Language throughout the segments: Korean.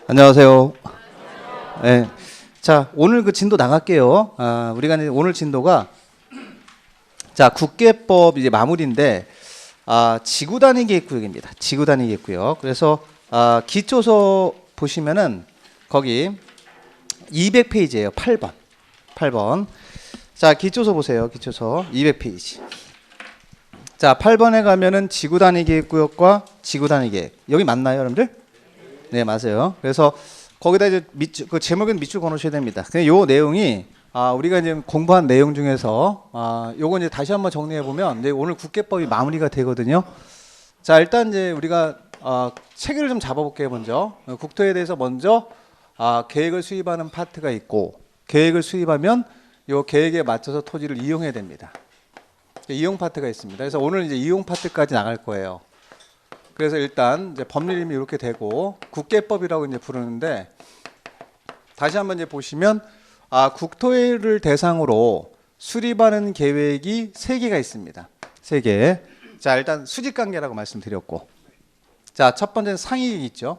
안녕하세요. 네. 자, 오늘 그 진도 나갈게요. 우리가 이제 오늘 진도가 자, 국계법 이제 마무리인데 지구 단위 계획 구역입니다. 지구 단위 계획 구역. 그래서 기초서 보시면은 거기 200페이지예요. 8번. 8번. 자, 기초서 보세요. 기초서 200페이지. 자, 8번에 가면은 지구 단위 계획 구역과 지구 단위 계획. 여기 맞나요, 여러분들? 네, 맞아요. 그래서 거기다 이제 그 제목은 밑줄 그어놓으셔야 됩니다. 근데 요 내용이 우리가 이제 공부한 내용 중에서 요거 이제 다시 한번 정리해 보면 이제 오늘 국계법이 마무리가 되거든요. 자, 일단 이제 우리가 체계를 좀 잡아볼게요. 먼저 국토에 대해서 먼저 계획을 수립하는 파트가 있고, 계획을 수립하면 요 계획에 맞춰서 토지를 이용해야 됩니다. 이용 파트가 있습니다. 그래서 오늘 이제 이용 파트까지 나갈 거예요. 그래서 일단 이제 법률 이름이 이렇게 되고 국계법이라고 이제 부르는데, 다시 한번 이제 보시면 국토를 대상으로 수립하는 계획이 3개가 있습니다. 3개. 자, 일단 수직 관계라고 말씀드렸고, 자, 첫 번째는 상위 있죠.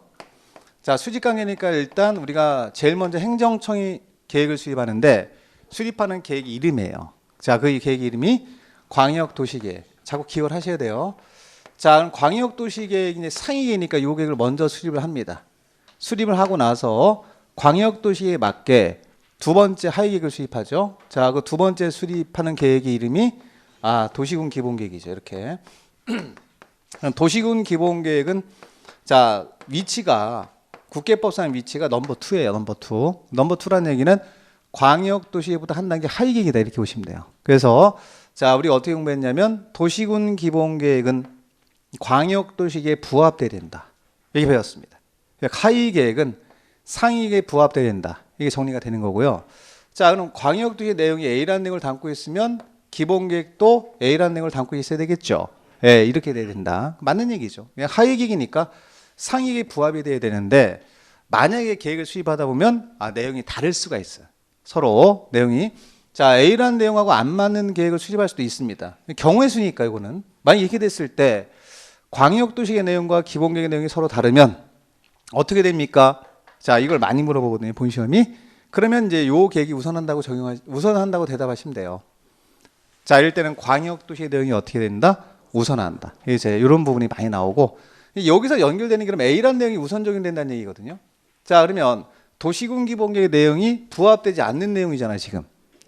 자, 수직 관계니까 일단 우리가 제일 먼저 행정청이 계획을 수립하는데 수립하는 계획 이름이에요. 자, 그 계획 이름이 광역도시계획. 자꾸 기억을 하셔야 돼요. 자, 그럼 광역도시계획이 이제 상위계획이니까 이 계획을 먼저 수립을 합니다. 수립을 하고 나서 광역도시에 맞게 두 번째 하위계획을 수립하죠. 자, 그 두 번째 수립하는 계획의 이름이 도시군 기본계획이죠. 이렇게. 도시군 기본계획은 자, 위치가 국계법상 위치가 넘버 2예요. 넘버 2. 넘버 2라는 얘기는 광역도시보다 한 단계 하위계획이다. 이렇게 보시면 돼요. 그래서 자, 우리가 어떻게 공부했냐면 도시군 기본계획은 광역도시계획에 부합돼야 된다. 이렇게 배웠습니다. 하위계획은 상위계획에 부합돼야 된다. 이게 정리가 되는 거고요. 자, 그럼 광역도시 내용이 A라는 내용을 담고 있으면 기본계획도 A라는 내용을 담고 있어야 되겠죠. 예, 이렇게 돼야 된다. 맞는 얘기죠. 하위계획이니까 상위계획에 부합이 돼야 되는데, 만약에 계획을 수립하다 보면 내용이 다를 수가 있어요. 서로 내용이. 자, A라는 내용하고 안 맞는 계획을 수립할 수도 있습니다. 경우의 수니까 이거는. 만약 이렇게 됐을 때 광역도시계 내용과 기본계획 내용이 서로 다르면 어떻게 됩니까? 자, 이걸 많이 물어보거든요, 본 시험이. 그러면 이제 요 계획이 우선한다고 대답하시면 돼요. 자, 이럴 때는 광역도시계 내용이 어떻게 된다? 우선한다. 이제 이런 부분이 많이 나오고, 여기서 연결되는 게 그럼 A라는 내용이 우선적이 된다는 얘기거든요. 자, 그러면 도시군 기본계획 내용이 부합되지 않는 내용이잖아요, 지금.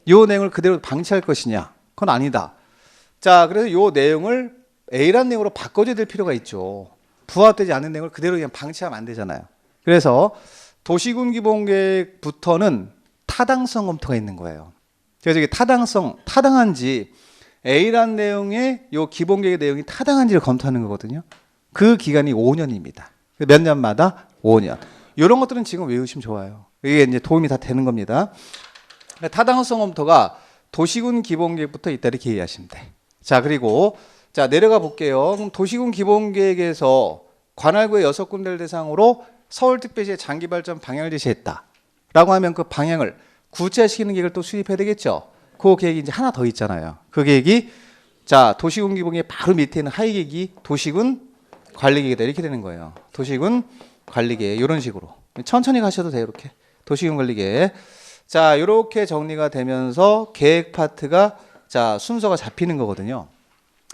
요 내용을 그대로 방치할 것이냐? 그건 아니다. 자, 그래서 요 내용을 A라는 내용으로 바꿔줘야 될 필요가 있죠. 부합되지 않는 내용을 그대로 그냥 방치하면 안 되잖아요. 그래서 도시군 기본계획부터는 타당성 검토가 있는 거예요. 그래서 이게 타당한지 A라는 내용의 요 기본계획 내용이 타당한지를 검토하는 거거든요. 그 기간이 5년입니다. 몇 년마다? 5년. 이런 것들은 지금 외우시면 좋아요. 이게 이제 도움이 다 되는 겁니다. 타당성 검토가 도시군 기본계획부터 있다 이렇게 이해하시면 돼. 자, 그리고 자, 내려가 볼게요. 그럼 도시군 기본계획에서 관할구의 6군데를 대상으로 서울특별시의 장기발전 방향을 제시했다 라고 하면 그 방향을 구체화시키는 계획을 또 수립해야 되겠죠. 그 계획이 이제 하나 더 있잖아요. 그 계획이 자, 도시군 기본계획 바로 밑에 있는 하위계획이 도시군 관리계획이다 이렇게 되는 거예요. 도시군 관리계획 이런 식으로 천천히 가셔도 돼요. 이렇게 도시군 관리계획. 자, 이렇게 정리가 되면서 계획 파트가 자, 순서가 잡히는 거거든요.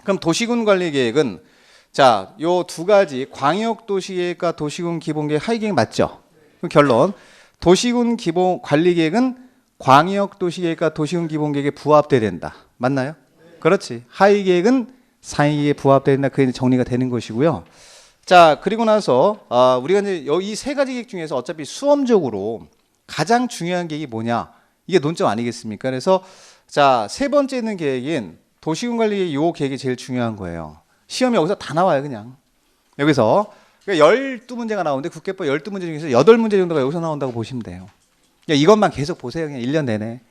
그럼 도시군 관리계획은 자, 요 두 가지 광역도시계획과 도시군 기본계획 하위계획 맞죠? 그럼 결론 도시군 기본 관리계획은 광역도시계획과 도시군 기본계획에 부합돼야 된다. 맞나요? 그렇지. 하위계획은 상위계획에 부합돼야 된다. 그게 정리가 되는 것이고요. 자, 그리고 나서 우리가 이제 이 세 가지 계획 중에서 어차피 수험적으로 가장 중요한 계획이 뭐냐? 이게 논점 아니겠습니까? 그래서 자, 세 번째 있는 계획인 도시군 관리계획 요 계획이 제일 중요한 거예요. 시험이 여기서 다 나와요, 그냥. 여기서 12문제가 나오는데 국계법 12문제 중에서 8문제 정도가 여기서 나온다고 보시면 돼요. 이것만 계속 보세요. 그냥 1년 내내.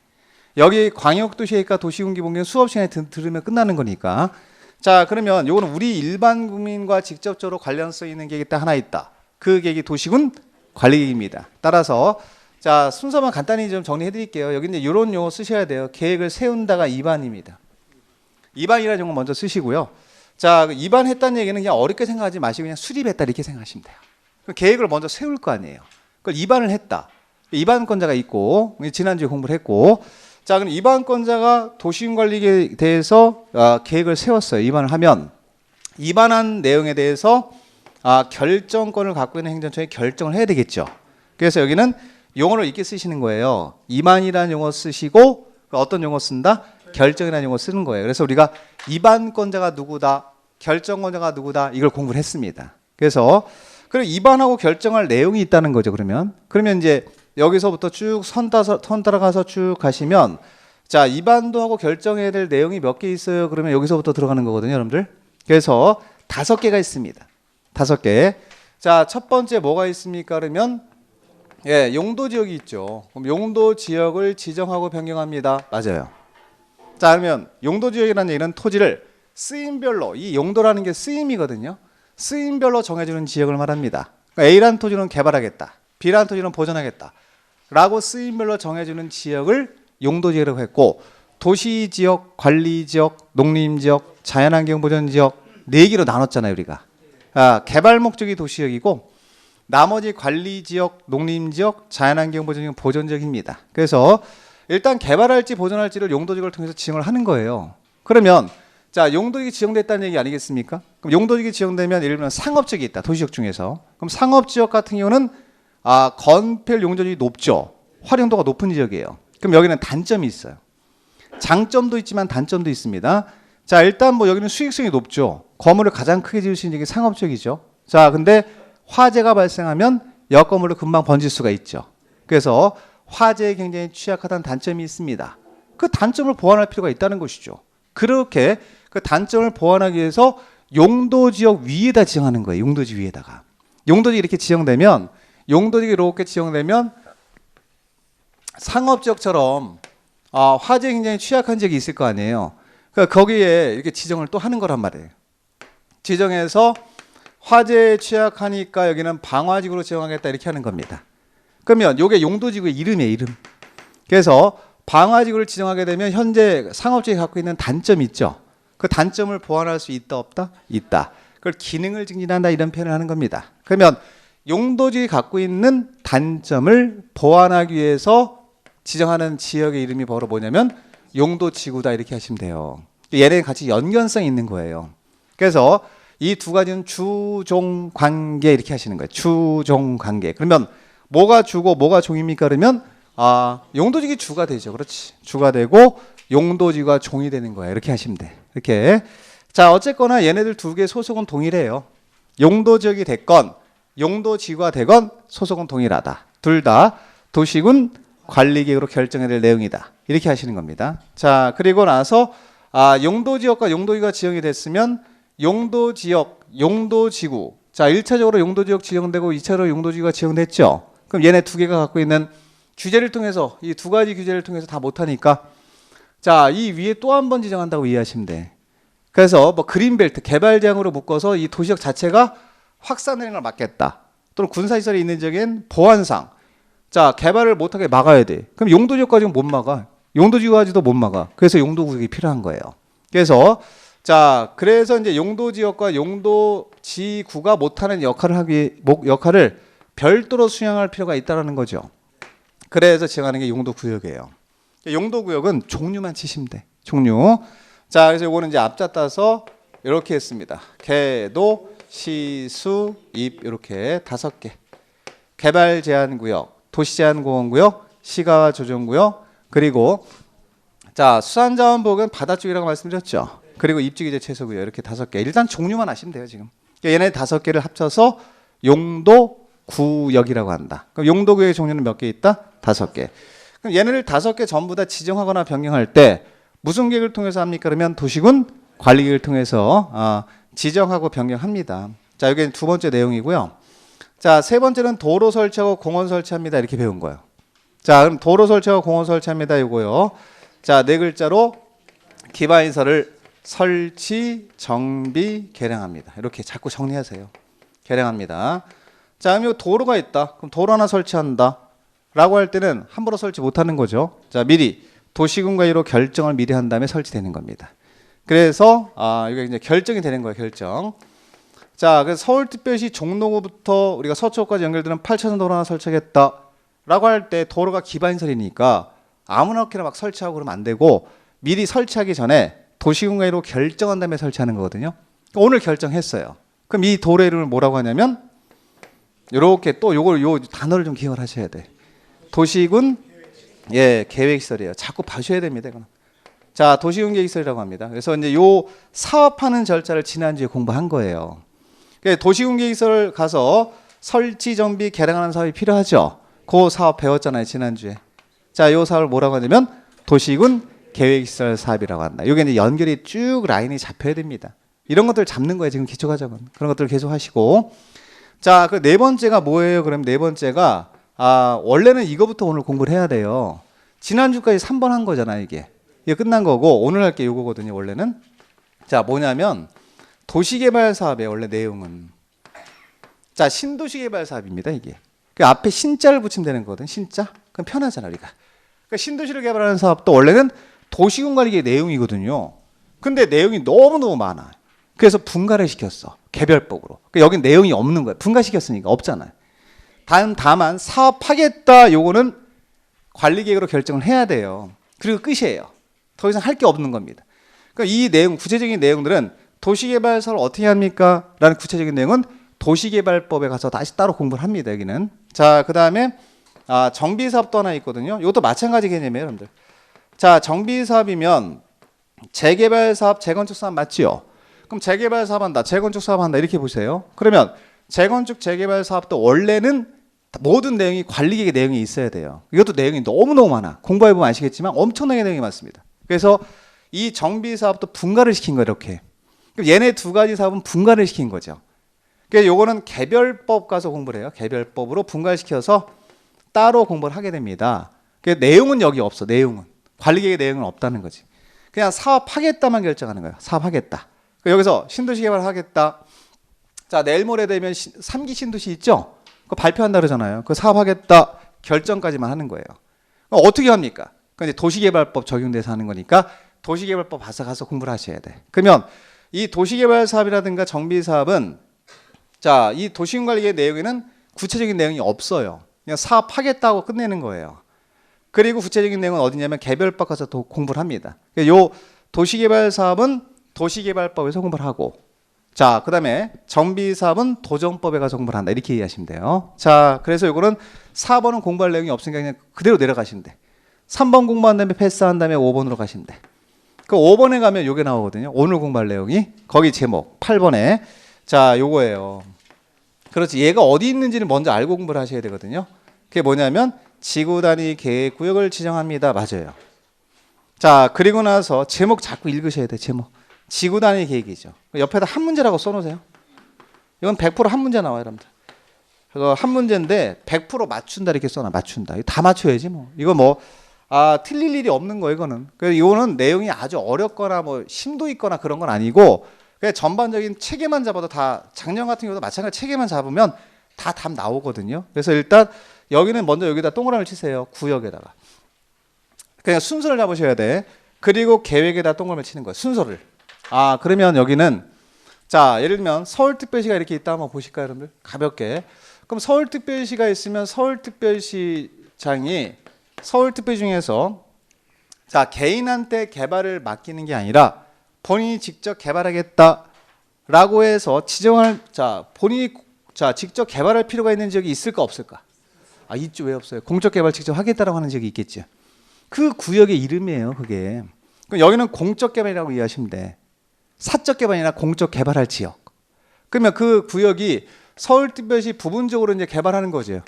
여기 광역도시계획과 도시군 기본계획 수업 시간에 들으면 끝나는 거니까. 자, 그러면 요거는 우리 일반 국민과 직접적으로 관련성 있는 계획이 딱 하나 있다. 그 계획이 도시군 관리계획입니다. 따라서 자, 순서만 간단히 좀 정리해 드릴게요. 여기 이제 이런 용어 쓰셔야 돼요. 계획을 세운다가 입안입니다. 입안이라는 용어 먼저 쓰시고요. 자, 입안했다는 얘기는 그냥 어렵게 생각하지 마시고 그냥 수립했다 이렇게 생각하시면 돼요. 계획을 먼저 세울 거 아니에요. 그걸 입안을 했다. 입안권자가 있고 지난주에 공부를 했고, 자 그럼 입안권자가 도시군관리계에 대해서 계획을 세웠어요. 입안을 하면 입안한 내용에 대해서 결정권을 갖고 있는 행정처에 결정을 해야 되겠죠. 그래서 여기는 용어를 이렇게 쓰시는 거예요. 입안이라는 용어 쓰시고 어떤 용어 쓴다? 결정이라는 용어 쓰는 거예요. 그래서 우리가 입안권자가 누구다, 결정권자가 누구다 이걸 공부를 했습니다. 그래서 그리고 입안하고 결정할 내용이 있다는 거죠. 그러면 이제 여기서부터 쭉 선 따라가서 쭉 가시면 자 입안도 하고 결정해야 될 내용이 몇 개 있어요. 그러면 여기서부터 들어가는 거거든요, 여러분들. 그래서 5개가 있습니다. 5개. 자, 첫 번째 뭐가 있습니까? 그러면 용도 지역이 있죠. 그럼 용도 지역을 지정하고 변경합니다. 맞아요. 자, 그러면 용도 지역이라는 얘기는 토지를 쓰임별로, 이 용도라는 게 쓰임이거든요. 쓰임별로 정해주는 지역을 말합니다. 그러니까 A라는 토지는 개발하겠다, B라는 토지는 보존하겠다 라고 쓰임별로 정해주는 지역을 용도지역이라고 했고, 도시지역, 관리지역, 농림지역, 자연환경보전지역 4개로 나눴잖아요 우리가. 개발 목적이 도시지역이고 나머지 관리지역, 농림지역, 자연환경보전지역 보존지역입니다. 그래서 일단 개발할지 보존할지를 용도지역을 통해서 지정을 하는 거예요. 그러면 자 용도지역이 지정됐다는 얘기 아니겠습니까? 그럼 용도지역이 지정되면 예를 들면 상업지역이 있다, 도시지역 중에서. 그럼 상업지역 같은 경우는 건폐율 용도지역이 높죠. 활용도가 높은 지역이에요. 그럼 여기는 단점이 있어요. 장점도 있지만 단점도 있습니다. 자 일단 뭐 여기는 수익성이 높죠. 건물을 가장 크게 지을 수 있는 게 상업지역이죠. 자 근데 화재가 발생하면 여 건물로 금방 번질 수가 있죠. 그래서 화재에 굉장히 취약하다는 단점이 있습니다. 그 단점을 보완할 필요가 있다는 것이죠. 그렇게 그 단점을 보완하기 위해서 용도지역 위에다 지정하는 거예요. 용도지 위에다가. 용도지 이렇게 지정되면, 용도지역이 이렇게 지정되면 상업지역처럼 화재에 굉장히 취약한 지역이 있을 거 아니에요. 그러니까 거기에 이렇게 지정을 또 하는 거란 말이에요. 지정해서 화재에 취약하니까 여기는 방화지구로 지정하겠다 이렇게 하는 겁니다. 그러면 이게 용도지구의 이름이에요, 이름. 그래서 방화지구를 지정하게 되면 현재 상업지역이 갖고 있는 단점이 있죠. 그 단점을 보완할 수 있다 없다? 있다. 그걸 기능을 증진한다 이런 표현을 하는 겁니다. 그러면 용도지역이 갖고 있는 단점을 보완하기 위해서 지정하는 지역의 이름이 바로 뭐냐면 용도지구다 이렇게 하시면 돼요. 얘네는 같이 연관성이 있는 거예요. 그래서 이 두 가지는 주종관계 이렇게 하시는 거예요. 주종관계. 그러면 뭐가 주고 뭐가 종입니까? 그러면 용도지역이 주가 되죠. 그렇지. 주가 되고 용도지구가 종이 되는 거예요. 이렇게 하시면 돼. 이렇게. 자 어쨌거나 얘네들 두 개 소속은 동일해요. 용도지역이 됐건 용도지구가 되건 소속은 동일하다. 둘 다 도시군 관리계획으로 결정해야 될 내용이다. 이렇게 하시는 겁니다. 자 그리고 나서 용도지역과 용도지구가 지정이 됐으면 용도지역, 용도지구. 자 1차적으로 용도지역 지정되고 2차적으로 용도지구가 지정됐죠. 그럼 얘네 두 개가 갖고 있는 규제를 통해서, 이 두 가지 규제를 통해서 다 못하니까 자 이 위에 또 한 번 지정한다고 이해하시면 돼. 그래서 뭐 그린벨트, 개발지향으로 묶어서 이 도시역 자체가 확산되는 걸 막겠다. 또는 군사시설이 있는 지역엔 보안상 자 개발을 못하게 막아야 돼. 그럼 용도지역까지는 못 막아. 용도지구까지도 못 막아. 그래서 용도구역이 필요한 거예요. 그래서 이제 용도지역과 용도지구가 못하는 역할을 별도로 수행할 필요가 있다는 거죠. 그래서 지정하는 게 용도구역이에요. 용도구역은 종류만 치시면 돼. 종류. 자 그래서 이거는 이제 앞자 따서 이렇게 했습니다. 개도, 시, 수, 입 이렇게 5개. 개발 제한 구역, 도시 제한 공원 구역, 시가 조정구역, 그리고 자 수산자원 보호구역은 바다 쪽이라고 말씀드렸죠. 그리고 입지규제 최소구역 이렇게 5개. 일단 종류만 아시면 돼요 지금. 얘네 5개를 합쳐서 용도구역이라고 한다. 그럼 용도구역의 종류는 몇 개 있다? 5개. 그럼 얘네를 5개 전부 다 지정하거나 변경할 때 무슨 계획을 통해서 합니까? 그러면 도시군 관리계획을 통해서 지정하고 변경합니다. 자 여기는 두 번째 내용이고요. 자 세 번째는 도로 설치하고 공원 설치합니다. 이렇게 배운 거예요. 자 그럼 도로 설치하고 공원 설치합니다. 이거요. 자 4글자로 기반시설을 설치, 정비, 개량합니다. 이렇게 자꾸 정리하세요. 개량합니다. 자 그럼 도로가 있다. 그럼 도로 하나 설치한다 라고 할 때는 함부로 설치 못하는 거죠. 자 미리 도시군관리로 결정을 미리 한 다음에 설치되는 겁니다. 그래서 이게 이제 결정이 되는 거예요. 결정. 자, 그래서 서울특별시 종로구부터 우리가 서초까지 연결되는 8차선 도로 하나 설치하겠다라고 할 때 도로가 기반시설이니까 아무렇게나 막 설치하고 그러면 안 되고 미리 설치하기 전에 도시공사로 결정한 다음에 설치하는 거거든요. 오늘 결정했어요. 그럼 이 도로 이름을 뭐라고 하냐면 이렇게 또 요 단어를 좀 기억을 하셔야 돼. 도시군 계획시설이에요. 자꾸 봐셔야 됩니다. 이거는. 자, 도시군 계획시설이라고 합니다. 그래서 이제 요 사업하는 절차를 지난주에 공부한 거예요. 도시군 계획시설 가서 설치, 정비, 개량하는 사업이 필요하죠. 그 사업 배웠잖아요, 지난주에. 자, 요 사업을 뭐라고 하냐면 도시군 계획시설 사업이라고 한다. 요게 이제 연결이 쭉 라인이 잡혀야 됩니다. 이런 것들 잡는 거예요, 지금 기초과정은. 그런 것들 계속 하시고. 자, 그 네 번째가 뭐예요? 그럼 네 번째가 원래는 이거부터 오늘 공부를 해야 돼요. 지난주까지 3번 한 거잖아요, 이게 끝난 거고 오늘 할 게 요거거든요, 원래는. 자, 뭐냐면 도시개발 사업의 원래 내용은 자, 신도시개발 사업입니다, 이게. 그 앞에 신자를 붙이면 되는 거거든, 신자. 그럼 편하잖아, 우리가. 그러니까 신도시를 개발하는 사업도 원래는 도시군관리계획 내용이거든요. 근데 내용이 너무너무 많아. 그래서 분가를 시켰어, 개별법으로. 그러니까 여긴 내용이 없는 거야. 분가시켰으니까 없잖아요. 다만 사업하겠다 요거는 관리계획으로 결정을 해야 돼요. 그리고 끝이에요. 더 이상 할 게 없는 겁니다. 그러니까 이 내용, 구체적인 내용들은 도시개발 사업을 어떻게 합니까? 라는 구체적인 내용은 도시개발법에 가서 다시 따로 공부를 합니다, 여기는. 자, 그 다음에 정비사업도 하나 있거든요. 이것도 마찬가지 개념이에요, 여러분들. 자, 정비사업이면 재개발사업, 재건축사업 맞지요? 그럼 재개발사업 한다, 재건축사업 한다 이렇게 보세요. 그러면 재건축, 재개발사업도 원래는 모든 내용이 관리계획 내용이 있어야 돼요. 이것도 내용이 너무너무 많아. 공부해보면 아시겠지만 엄청나게 내용이 많습니다. 그래서 이 정비사업도 분가를 시킨 거예요, 이렇게. 그럼 얘네 두 가지 사업은 분가를 시킨 거죠. 그래서 요거는 개별법 가서 공부를 해요. 개별법으로 분가시켜서 따로 공부를 하게 됩니다. 그래서 내용은 여기 없어. 내용은 관리계획 내용은 없다는 거지. 그냥 사업하겠다만 결정하는 거예요. 사업하겠다. 여기서 신도시 개발하겠다. 자, 내일 모레 되면 3기 신도시 있죠? 그거 발표한다 그러잖아요. 그거 사업하겠다 결정까지만 하는 거예요. 어떻게 합니까? 그건 이제 도시개발법 적용돼서 하는 거니까 도시개발법 가서 공부를 하셔야 돼. 그러면 이 도시개발 사업이라든가 정비 사업은 자, 이 도시군관리계획 내용에는 구체적인 내용이 없어요. 그냥 사업하겠다고 끝내는 거예요. 그리고 구체적인 내용은 어디냐면 개별법 가서 공부를 합니다. 요 도시개발 사업은 도시개발법에서 공부를 하고, 자, 그 다음에 정비사업은 도정법에 가서 공부를 한다. 이렇게 이해하시면 돼요. 자, 그래서 요거는 4번은 공부할 내용이 없으니까 그냥 그대로 내려가시면 돼. 3번 공부한 다음에 패스한 다음에 5번으로 가시면 돼. 그 5번에 가면 요게 나오거든요. 오늘 공부할 내용이. 거기 제목 8번에. 자, 요거예요. 그렇지. 얘가 어디 있는지는 먼저 알고 공부를 하셔야 되거든요. 그게 뭐냐면 지구 단위 계획 구역을 지정합니다. 맞아요. 자, 그리고 나서 제목 자꾸 읽으셔야 돼. 제목. 지구 단위 계획이죠. 옆에다 한 문제라고 써놓으세요. 이건 100% 한 문제 나와요, 여러분들. 그거 한 문제인데 100% 맞춘다 이렇게 써놔. 맞춘다. 이거 다 맞춰야지 뭐. 이거 뭐 틀릴 일이 없는 거예요, 이거는. 그래서 이거는 내용이 아주 어렵거나 뭐 심도 있거나 그런 건 아니고 그냥 전반적인 체계만 잡아도 다, 작년 같은 경우도 마찬가지로 체계만 잡으면 다 답 나오거든요. 그래서 일단 여기는 먼저 여기다 동그라미를 치세요. 구역에다가. 그냥 순서를 잡으셔야 돼. 그리고 계획에다 동그라미를 치는 거예요. 순서를. 그러면 여기는 자, 예를 들면 서울특별시가 이렇게 있다 한번 보실까요, 여러분들? 가볍게. 그럼 서울특별시가 있으면 서울특별시장이 서울특별시 중에서 자, 개인한테 개발을 맡기는 게 아니라 본인이 직접 개발하겠다라고 해서 지정할, 자, 본인이 직접 개발할 필요가 있는 지역이 있을까 없을까? 있죠. 왜 없어요? 공적 개발 직접 하겠다라고 하는 지역이 있겠죠. 그 구역의 이름이에요, 그게. 그럼 여기는 공적 개발이라고 이해하시면 돼. 사적 개발이나 공적 개발할 지역. 그러면 그 구역이 서울특별시 부분적으로 이제 개발하는 거죠.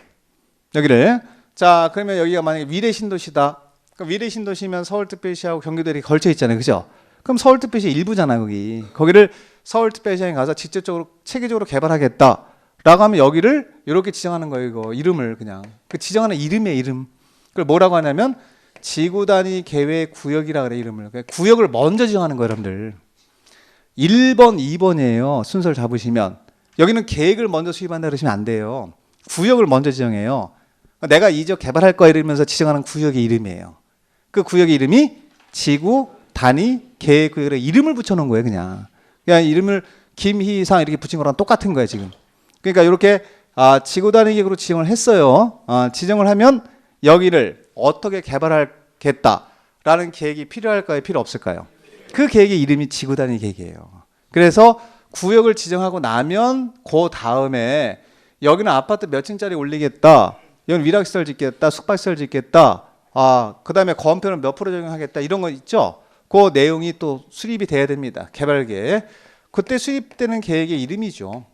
여기를. 자, 그러면 여기가 만약에 위례신도시다. 그럼 위례신도시면 서울특별시하고 경기도 이렇게 걸쳐 있잖아요, 그죠? 그럼 서울특별시 일부잖아, 거기. 거기를 서울특별시장에 가서 직접적으로 체계적으로 개발하겠다라고 하면 여기를 이렇게 지정하는 거예요, 이거 이름을 그냥. 그 지정하는 이름의 이름. 그걸 뭐라고 하냐면 지구 단위 계획 구역이라 그래, 이름을. 구역을 먼저 지정하는 거예요, 여러분들. 1번, 2번이에요. 순서를 잡으시면. 여기는 계획을 먼저 수립한다 그러시면 안 돼요. 구역을 먼저 지정해요. 내가 이 지역 개발할 거야 이러면서 지정하는 구역의 이름이에요. 그 구역의 이름이 지구 단위 계획 구역에 이름을 붙여놓은 거예요, 그냥. 그냥 이름을 김희상 이렇게 붙인 거랑 똑같은 거예요 지금. 그러니까 이렇게 지구 단위 계획으로 지정을 했어요. 지정을 하면 여기를 어떻게 개발하겠다라는 계획이 필요할까요? 필요 없을까요? 그 계획의 이름이 지구 단위 계획이에요. 그래서 구역을 지정하고 나면 그 다음에 여기는 아파트 몇 층짜리 올리겠다. 여기는 위락시설 짓겠다. 숙박시설 짓겠다. 그 다음에 건폐는 몇 프로 적용하겠다. 이런 거 있죠. 그 내용이 또 수립이 돼야 됩니다. 개발 계획. 그때 수립되는 계획의 이름이죠.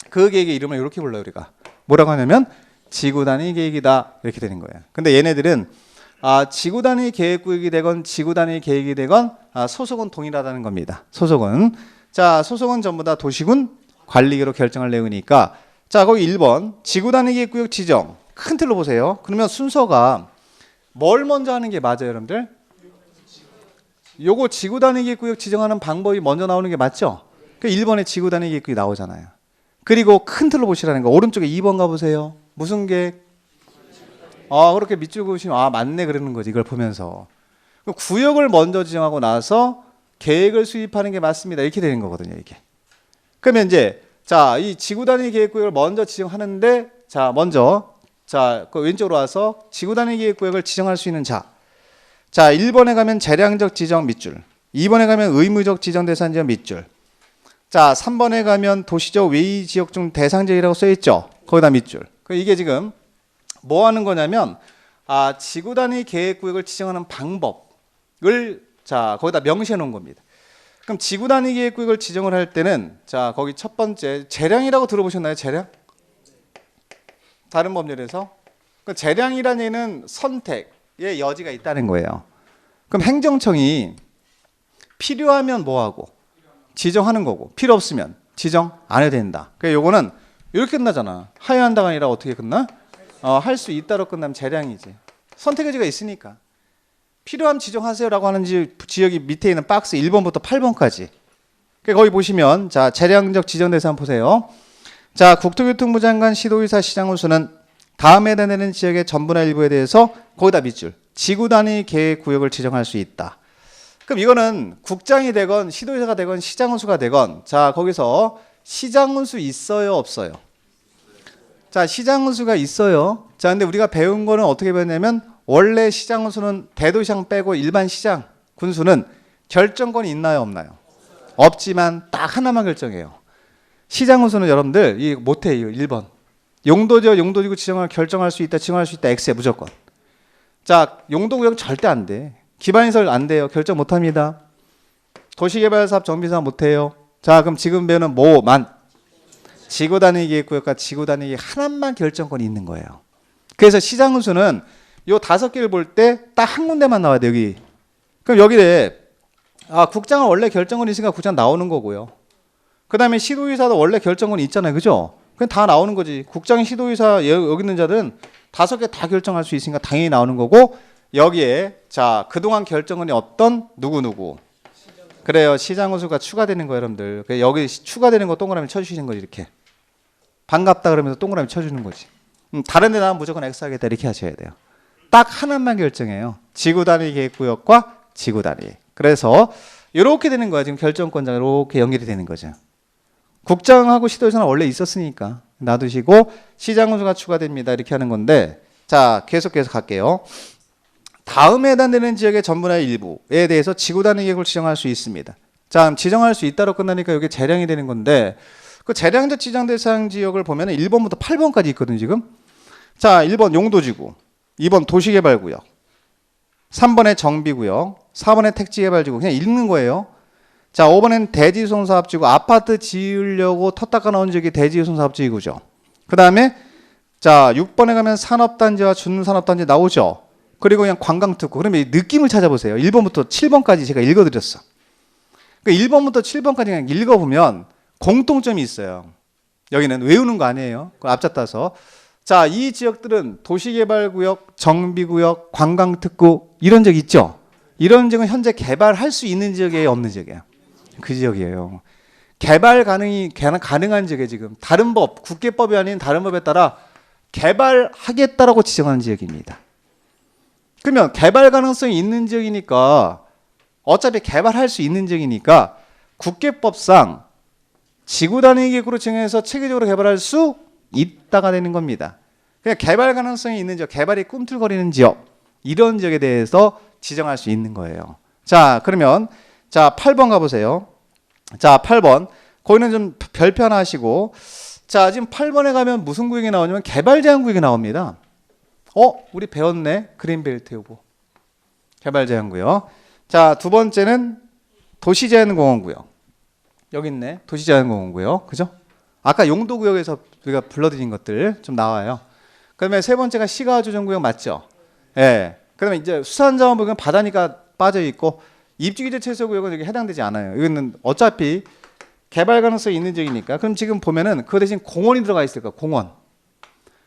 그 계획의 이름을 이렇게 불러요. 우리가 뭐라고 하냐면 지구 단위 계획이다. 이렇게 되는 거예요. 근데 얘네들은 지구 단위 계획구역이 되건 지구 단위 계획이 되건 소속은 동일하다는 겁니다. 소속은. 자, 소속은 전부 다 도시군 관리계로 결정할 내용이니까 자, 거기 1번 지구 단위 계획구역 지정. 큰 틀로 보세요. 그러면 순서가 뭘 먼저 하는 게 맞아요, 여러분들? 요거 지구 단위 계획구역 지정하는 방법이 먼저 나오는 게 맞죠? 그 1번에 지구 단위 계획구역이 나오잖아요. 그리고 큰 틀로 보시라는 거. 오른쪽에 2번 가보세요. 무슨 계획? 그렇게 밑줄 그으시면 맞네 그러는 거지. 이걸 보면서 구역을 먼저 지정하고 나서 계획을 수립하는 게 맞습니다. 이렇게 되는 거거든요. 이게. 그러면 이제 이 지구 단위 계획구역을 먼저 지정하는데 먼저 그 왼쪽으로 와서 지구 단위 계획구역을 지정할 수 있는 자 1번에 가면 재량적 지정 밑줄, 2번에 가면 의무적 지정 대상 지역 밑줄, 3번에 가면 도시적 외의 지역 중 대상 지역이라고 써 있죠. 거기다 밑줄. 이게 지금 뭐 하는 거냐면 지구 단위 계획구역을 지정하는 방법을 거기다 명시해 놓은 겁니다. 그럼 지구 단위 계획구역을 지정을 할 때는 거기 첫 번째 재량이라고 들어보셨나요? 재량? 다른 법률에서 재량이라는 얘는 선택의 여지가 있다는 거예요. 그럼 행정청이 필요하면 뭐하고 지정하는 거고 필요 없으면 지정 안 해도 된다. 그러니까 요거는 이렇게 끝나잖아. 하여한다가 아니라 어떻게 끝나? 할 수 있다로 끝나면 재량이지. 선택 여지가 있으니까. 필요하면 지정하세요라고 하는 지역이 밑에 있는 박스 1번부터 8번까지. 거기 보시면 재량적 지정 대상 보세요. 국토교통부 장관, 시도의사, 시장군수는 다음에 해당되는 지역의 전부나 일부에 대해서 거기다 밑줄 지구 단위 계획 구역을 지정할 수 있다. 그럼 이거는 국장이 되건 시도의사가 되건 시장군수가 되건 거기서 시장군수 있어요, 없어요? 시장군수가 있어요. 근데 우리가 배운 거는 어떻게 배웠냐면 원래 시장군수는 대도시장 빼고 일반 시장 군수는 결정권이 있나요, 없나요? 없지만 딱 하나만 결정해요. 시장군수는 여러분들 못해요. 1번 용도지역 용도지구 지정을 결정할 수 있다, 지정할 수 있다. X에 무조건. 용도구역 절대 안 돼. 기반시설 안 돼요. 결정 못합니다. 도시개발사업 정비사업 못해요. 그럼 지금 배우는 뭐만? 지구 단위 계획구역과 지구 단위 계획 하나만 결정권이 있는 거예요. 그래서 시장군수는 요 5개를 볼 때 딱 한 군데만 나와야 돼. 여기. 그럼 여기에 국장은 원래 결정권이 있으니까 국장 나오는 거고요. 그 다음에 시도의사도 원래 결정권이 있잖아요. 그죠? 그냥 다 나오는 거지. 국장, 시도의사 여기 있는 자들은 5개 다 결정할 수 있으니까 당연히 나오는 거고 여기에 그동안 결정권이 없던 누구 그래요. 시장군수가 추가되는 거예요. 여러분들. 여기 추가되는 거 동그라미 쳐주시는 거지. 이렇게 반갑다 그러면서 동그라미 쳐주는 거지. 다른 데 나가면 무조건 X 하겠다 이렇게 하셔야 돼요. 딱 하나만 결정해요. 지구 단위 계획구역과 지구 단위. 그래서 이렇게 되는 거야. 지금 결정권자가 이렇게 연결이 되는 거죠. 국장하고 시도의사는 원래 있었으니까 놔두시고 시장군수가 추가됩니다. 이렇게 하는 건데 계속해서 갈게요. 다음에 해당되는 지역의 전부나 일부에 대해서 지구 단위 계획을 지정할 수 있습니다. 지정할 수 있다로 끝나니까 이게 재량이 되는 건데 그 재량적 지정 대상 지역을 보면 1번부터 8번까지 있거든요. 지금 1번 용도지구, 2번 도시개발구역, 3번에 정비구역, 4번에 택지개발지구. 그냥 읽는 거예요. 5번엔 대지손사업지구. 아파트 지으려고 터 닦아 놓은 지역이 대지손사업지구죠. 그 다음에 6번에 가면 산업단지와 준산업단지 나오죠. 그리고 그냥 관광특구. 그러면 이 느낌을 찾아보세요. 1번부터 7번까지 제가 읽어드렸어. 그러니까 1번부터 7번까지 그냥 읽어보면 공통점이 있어요. 여기는 외우는 거 아니에요. 앞잡다서. 이 지역들은 도시개발구역, 정비구역, 관광특구 이런 적 있죠. 이런 지역은 현재 개발할 수 있는 지역이에요, 없는 지역이에요? 그 지역이에요. 개발 가능한 지역에 지금 다른 법, 국계법이 아닌 다른 법에 따라 개발하겠다라고 지정하는 지역입니다. 그러면 개발 가능성이 있는 지역이니까 어차피 개발할 수 있는 지역이니까 국계법상 지구 단위 기획으로 지정해서 체계적으로 개발할 수 있다가 되는 겁니다. 그냥 개발 가능성이 있는 지역, 개발이 꿈틀거리는 지역, 이런 지역에 대해서 지정할 수 있는 거예요. 자, 그러면 자 8번 가보세요. 자 8번 거기는 좀 별표 하나 하시고, 자 지금 8번에 가면 무슨 구역이 나오냐면 개발 제한 구역이 나옵니다. 우리 배웠네. 그린벨트 요거 개발 제한 구역. 자 두 번째는 도시 제한 공원 구역. 여기 있네. 도시 제한 공원 구역. 그죠? 아까 용도 구역에서 우리가 불러드린 것들 좀 나와요. 그다음에 세 번째가 시가 조정 구역 맞죠? 예. 그러면 이제 수산자원부는 바다니까 빠져 있고, 입주기재 최소 구역은 여기 해당되지 않아요. 이거는 어차피 개발 가능성이 있는 지역이니까. 그럼 지금 보면은 그 대신 공원이 들어가 있을 거야. 공원.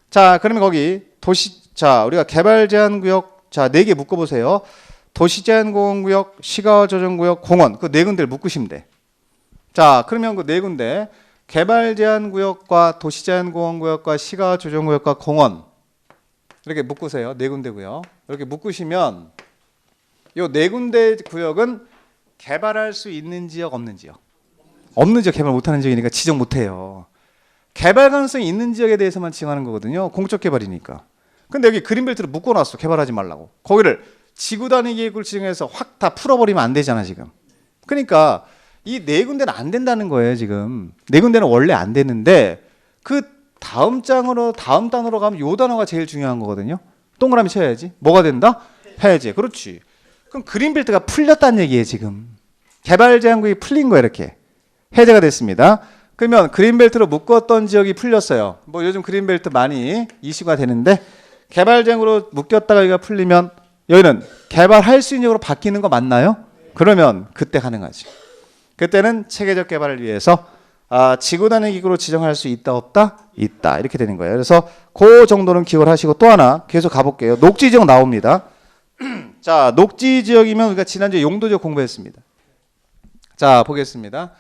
자, 그러면 거기 자, 우리가 개발 제한 구역, 자, 4개 묶어 보세요. 도시 제한 공원 구역, 시가 조정 구역, 공원. 그 네 군데를 묶으시면 돼. 자, 그러면 그 네 군데 개발 제한 구역과 도시 제한 공원 구역과 시가 조정 구역과 공원 이렇게 묶으세요. 네 군데고요. 이렇게 묶으시면 요 네 군데 구역은 개발할 수 있는 지역, 없는 지역? 없는 지역, 개발 못하는 지역이니까 지정 못해요. 개발 가능성이 있는 지역에 대해서만 지정하는 거거든요. 공적 개발이니까. 근데 여기 그린벨트를 묶어놨어. 개발하지 말라고. 거기를 지구 단위 계획을 지정해서 확 다 풀어버리면 안 되잖아 지금. 그러니까 이 네 군데는 안 된다는 거예요 지금. 네 군데는 원래 안 되는데 그 다음 장으로, 다음 단어로 가면 요 단어가 제일 중요한 거거든요. 동그라미 쳐야지. 뭐가 된다? 해제. 그렇지. 그럼 그린벨트가 풀렸다는 얘기예요 지금. 개발 제한구역이 풀린 거예요 이렇게. 해제가 됐습니다. 그러면 그린벨트로 묶었던 지역이 풀렸어요. 뭐 요즘 그린벨트 많이 이슈가 되는데, 개발 제한으로 묶였다가 여기가 풀리면 여기는 개발할 수 있는 지역으로 바뀌는 거 맞나요? 그러면 그때 가능하죠. 그때는 체계적 개발을 위해서 지구 단위 기구로 지정할 수 있다 없다? 있다. 이렇게 되는 거예요. 그래서 그 정도는 기억을 하시고, 또 하나 계속 가볼게요. 녹지 지역 나옵니다. 자, 녹지 지역이면 우리가 지난주에 용도 지역 공부했습니다. 자, 보겠습니다.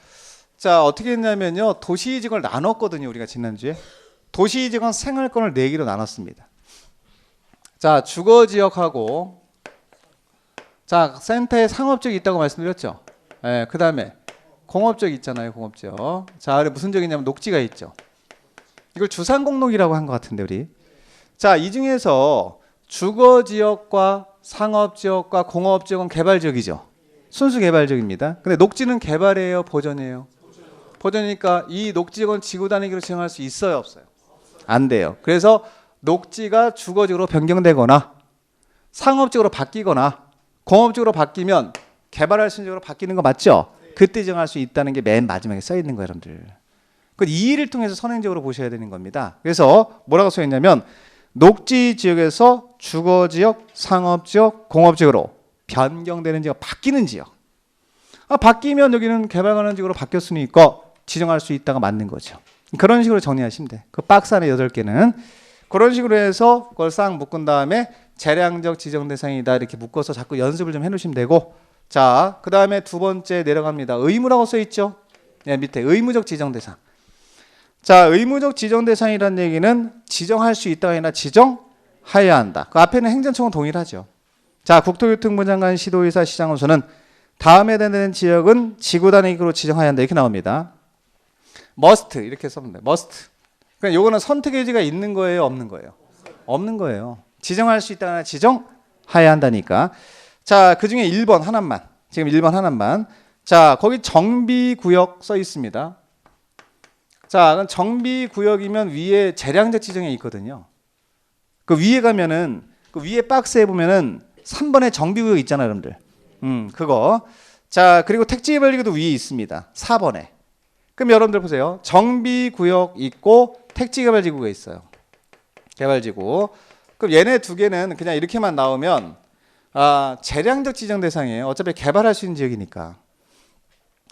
자, 어떻게 했냐면요. 도시 지역을 나눴거든요. 우리가 지난주에. 도시 지역은 생활권을 4개로 나눴습니다. 자, 주거 지역하고, 자, 센터에 상업 지역이 있다고 말씀드렸죠. 예, 그 다음에 공업지역 있잖아요. 공업지역. 자, 무슨 지역이냐면 녹지가 있죠. 이걸 주상공록이라고 한 것 같은데 우리. 자, 이 중에서 주거지역과 상업지역과 공업지역은 개발지역이죠. 순수 개발지역입니다. 근데 녹지는 개발이에요, 보전이에요? 보전이니까 이 녹지역은 지구 단위기로 지정할 수 있어요, 없어요? 안 돼요. 그래서 녹지가 주거지역으로 변경되거나 상업지역으로 바뀌거나 공업지역으로 바뀌면 개발할 수 있는 지역으로 바뀌는 거 맞죠? 그때 정할 수 있다는 게 맨 마지막에 써 있는 거예요, 여러분들. 그 이 일을 통해서 선행적으로 보셔야 되는 겁니다. 그래서 뭐라고 써 있냐면 녹지 지역에서 주거 지역, 상업 지역, 공업 지역으로 변경되는 지역, 바뀌는 지역. 바뀌면 여기는 개발 가능 지역으로 바뀌었으니까 지정할 수 있다가 맞는 거죠. 그런 식으로 정리하시면 돼. 그 박스 안에 8개는 그런 식으로 해서 그걸 싹 묶은 다음에 재량적 지정 대상이다 이렇게 묶어서 자꾸 연습을 좀 해놓으시면 되고, 자, 그 다음에 두 번째 내려갑니다. 의무라고 써 있죠? 네, 밑에 의무적 지정 대상. 자, 의무적 지정 대상이라는 얘기는 지정할 수 있다가 아니라 지정하여야 한다. 그 앞에는 행정청은 동일하죠. 자, 국토교통부 장관, 시도의사, 시장으로서는 다음에 해당되는 지역은 지구 단위기로 지정하여야 한다 이렇게 나옵니다. must 이렇게 써면 돼. must. 그러니까 요거는 선택의 여지가 있는 거예요, 없는 거예요? 없는 거예요. 지정할 수 있다가 아니라 지정하여야 한다니까. 자, 그 중에 1번 하나만. 지금 1번 하나만. 자, 거기 정비구역 써 있습니다. 자, 그럼 정비구역이면 위에 재량적 지정에 있거든요. 그 위에 가면은, 그 위에 박스에 보면은 3번에 정비구역 있잖아요, 여러분들. 그거. 자, 그리고 택지개발지구도 위에 있습니다. 4번에. 그럼 여러분들 보세요. 정비구역 있고 택지개발지구가 있어요. 개발지구. 그럼 얘네 두 개는 그냥 이렇게만 나오면 재량적 지정 대상이에요. 어차피 개발할 수 있는 지역이니까.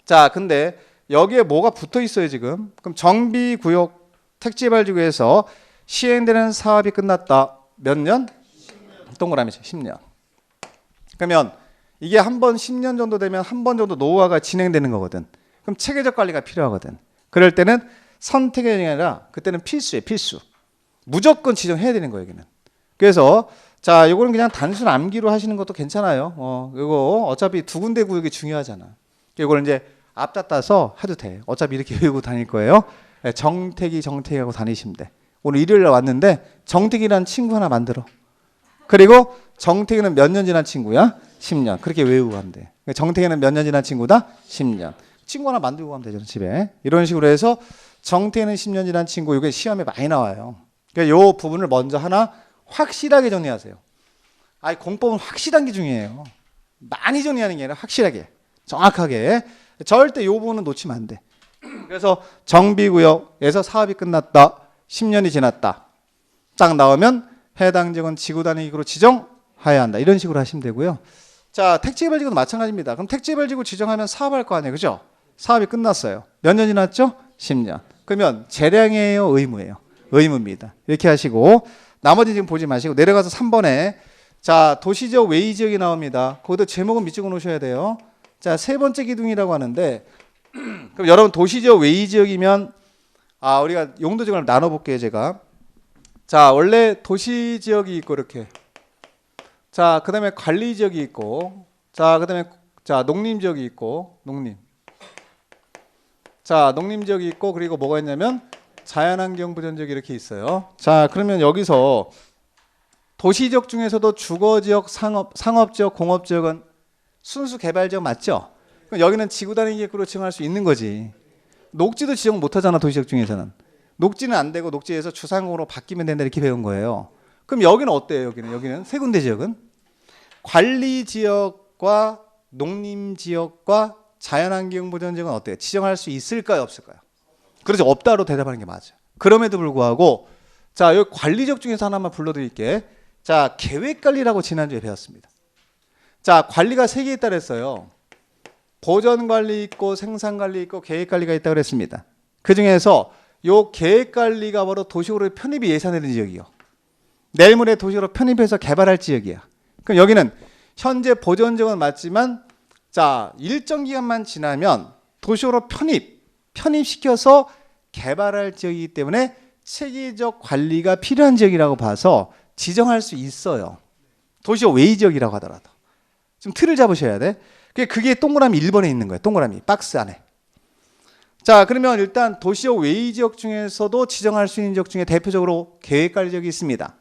자, 근데 여기에 뭐가 붙어 있어요 지금? 그럼 정비구역 택지개발지구에서 시행되는 사업이 끝났다. 몇 년? 10년. 동그라미죠. 10년. 그러면 이게 한 번 10년 정도 되면 한 번 정도 노후화가 진행되는 거거든. 그럼 체계적 관리가 필요하거든. 그럴 때는 선택이 아니라 그때는 필수예요. 필수. 무조건 지정해야 되는 거예요. 여기는. 그래서 자, 요거는 그냥 단순 암기로 하시는 것도 괜찮아요. 이거 어차피 두 군데 구역이 중요하잖아. 이걸 이제 앞다 해도 돼. 어차피 이렇게 외우고 다닐 거예요. 네, 정택이하고 다니시면 돼. 오늘 일요일에 왔는데 정택이라는 친구 하나 만들어. 그리고 정택이는 몇 년 지난 친구야? 10년. 그렇게 외우고 가면 돼. 정택이는 몇 년 지난 친구다? 10년. 친구 하나 만들고 가면 되죠, 집에. 이런 식으로 해서 정택이는 10년 지난 친구, 이게 시험에 많이 나와요. 그러니까 요 부분을 먼저 하나 확실하게 정리하세요. 공법은 확실한 게 중요해요. 많이 정리하는 게 아니라 확실하게, 정확하게. 절대 요 부분은 놓치면 안 돼. 그래서 정비구역에서 사업이 끝났다. 10년이 지났다. 딱 나오면 해당 지역은 지구 단위 기구로 지정해야 한다. 이런 식으로 하시면 되고요. 자, 택지개발지구도 마찬가지입니다. 그럼 택지개발지구 지정하면 사업할 거 아니에요, 그죠? 사업이 끝났어요. 몇 년 지났죠? 10년. 그러면 재량이에요, 의무예요? 의무입니다. 이렇게 하시고 나머지 지금 보지 마시고 내려가서 3번에 자, 도시지역 외의지역이 나옵니다. 거기도 제목은 밑찍어 놓으셔야 돼요. 자, 세 번째 기둥이라고 하는데 그럼 여러분 도시지역 외의지역이면 우리가 용도지역을 나눠볼게요, 제가. 자, 원래 도시지역이 있고 이렇게. 자, 그 다음에 관리지역이 있고, 자, 그 다음에 농림지역이 있고, 농림. 자, 농림지역이 있고, 그리고 뭐가 있냐면 자연환경보전지역이 이렇게 있어요. 자, 그러면 여기서 도시지역 중에서도 주거지역, 상업지역, 공업지역은 순수 개발지역 맞죠? 그럼 여기는 지구단위 계획으로 지정할 수 있는 거지. 녹지도 지정 못하잖아, 도시지역 중에서는. 녹지는 안 되고 녹지에서 주상공으로 바뀌면 된다 이렇게 배운 거예요. 그럼 여기는 어때요? 여기는 세 군데 지역은 관리지역과 농림지역과 자연환경보전지역은 어때요? 지정할 수 있을까요? 없을까요? 그렇죠. 없다로 대답하는 게 맞아요. 그럼에도 불구하고 자, 여기 관리지역 중에서 하나만 불러드릴게. 자, 계획관리라고 지난주에 배웠습니다. 자, 관리가 세 개 있다 그랬어요. 보전관리 있고 생산관리 있고 계획관리가 있다고 그랬습니다. 그 중에서 요 계획관리가 바로 도시구로 편입이 예산되는 지역이요. 내일 모레 도시구로 편입해서 개발할 지역이야. 그럼 여기는 현재 보전지역은 맞지만 자, 일정 기간만 지나면 도시구로 편입시켜서 개발할 지역이기 때문에 체계적 관리가 필요한 지역이라고 봐서 지정할 수 있어요. 도시지역 외의 지역이라고 하더라도. 좀 틀을 잡으셔야 돼. 그게 동그라미 1번에 있는 거예요. 동그라미 박스 안에. 자, 그러면 일단 도시지역 외의 지역 중에서도 지정할 수 있는 지역 중에 대표적으로 계획관리 지역이 있습니다.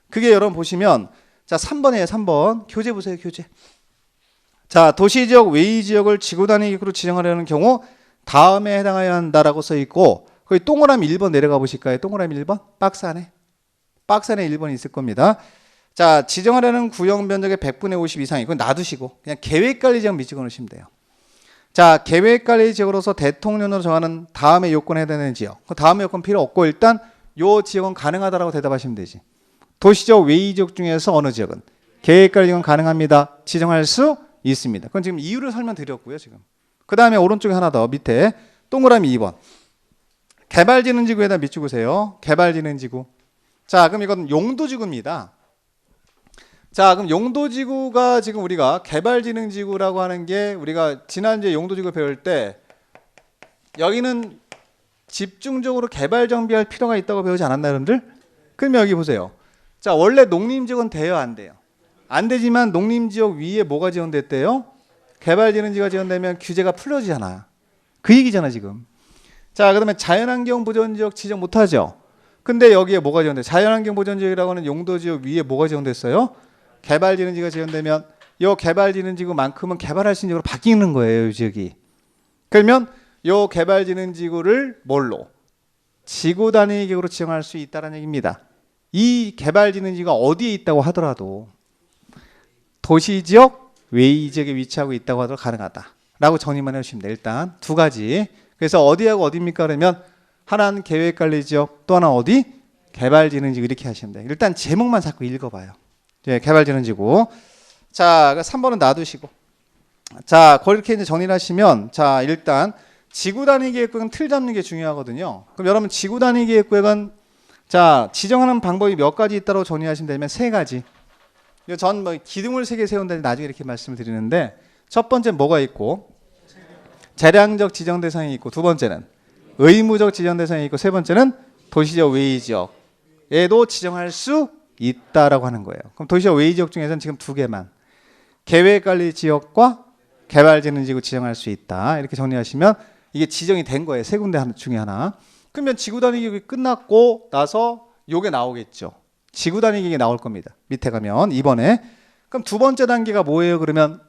그게 여러분 보시면 자, 3번이에요. 3번. 교재 보세요. 교재. 자, 도시지역 외의 지역을 지구단위 계획으로 지정하려는 경우 다음에 해당해야 한다라고 써 있고 거기 동그라미 1번 내려가 보실까요? 동그라미 1번? 박스 안에 1번이 있을 겁니다. 자, 지정하려는 구역 면적의 100분의 50 이상이 그건 놔두시고 그냥 계획관리 지역 밑 찍어놓으시면 돼요. 자, 계획관리 지역으로서 대통령으로 정하는 다음에 요건에 해당되는 지역. 그 다음에 요건 필요 없고 일단 요 지역은 가능하다라고 대답하시면 되지. 도시지역 외의 지역 중에서 어느 지역은 계획관리 지역은 가능합니다. 지정할 수 있습니다. 그건 지금 이유를 설명드렸고요, 지금. 그 다음에 오른쪽에 하나 더 밑에 동그라미 2번. 개발진흥지구에다 밑 찍으세요. 개발진흥지구. 자, 그럼 이건 용도지구입니다. 자, 그럼 용도지구가 지금 우리가 개발진흥지구라고 하는 게 우리가 지난주에 용도지구 배울 때 여기는 집중적으로 개발 정비할 필요가 있다고 배우지 않았나요, 여러분들? 그럼 여기 보세요. 자, 원래 농림지역은 돼요, 안 돼요? 안 되지만 농림지역 위에 뭐가 지원됐대요? 개발진흥지구가 지원되면 규제가 풀려지잖아. 그 얘기잖아, 지금. 자, 그다음에 자연환경보전지역 지정 못하죠? 근데 여기에 뭐가 지원돼? 자연환경보전지역이라고 하는 용도지역 위에 뭐가 지원됐어요? 개발진흥지구가 지원되면 이 개발진흥지구만큼은 개발할 수 있는 지역으로 바뀌는 거예요, 이 지역이. 그러면 이 개발진흥지구를 뭘로? 지구 단위 기구로 지정할 수 있다는 얘기입니다. 이 개발진흥지구가 어디에 있다고 하더라도 도시지역 외의 지역에 위치하고 있다고 하더라도 가능하다라고 정리만 해주시면 돼요. 일단 두 가지. 그래서 어디하고 어디입니까? 그러면 하나는 계획관리지역, 또 하나 어디? 개발진흥지구 이렇게 하시면 돼요. 일단 제목만 자꾸 읽어봐요. 예, 개발진흥지구. 자, 3번은 놔두시고. 자, 그렇게 이제 정리를 하시면 자, 일단 지구 단위 계획구역은 틀 잡는 게 중요하거든요. 그럼 여러분 지구 단위 계획구역은 자, 지정하는 방법이 몇 가지 있다고 정리하시면 되면 세 가지. 전 뭐 기둥을 3개 세운다니 나중에 이렇게 말씀을 드리는데 첫 번째 뭐가 있고 재량적 지정 대상이 있고 두 번째는 의무적 지정 대상이 있고 세 번째는 도시지역 외의 지역에도 지정할 수 있다라고 하는 거예요. 그럼 도시지역 외의 지역 중에서는 지금 두 개만 계획관리 지역과 개발지능지구 지정할 수 있다. 이렇게 정리하시면 이게 지정이 된 거예요. 세 군데 중에 하나. 그러면 지구 단위 계획이 끝났고 나서 요게 나오겠죠. 지구 단위 계획이 나올 겁니다. 밑에 가면 2번에. 그럼 두 번째 단계가 뭐예요? 그러면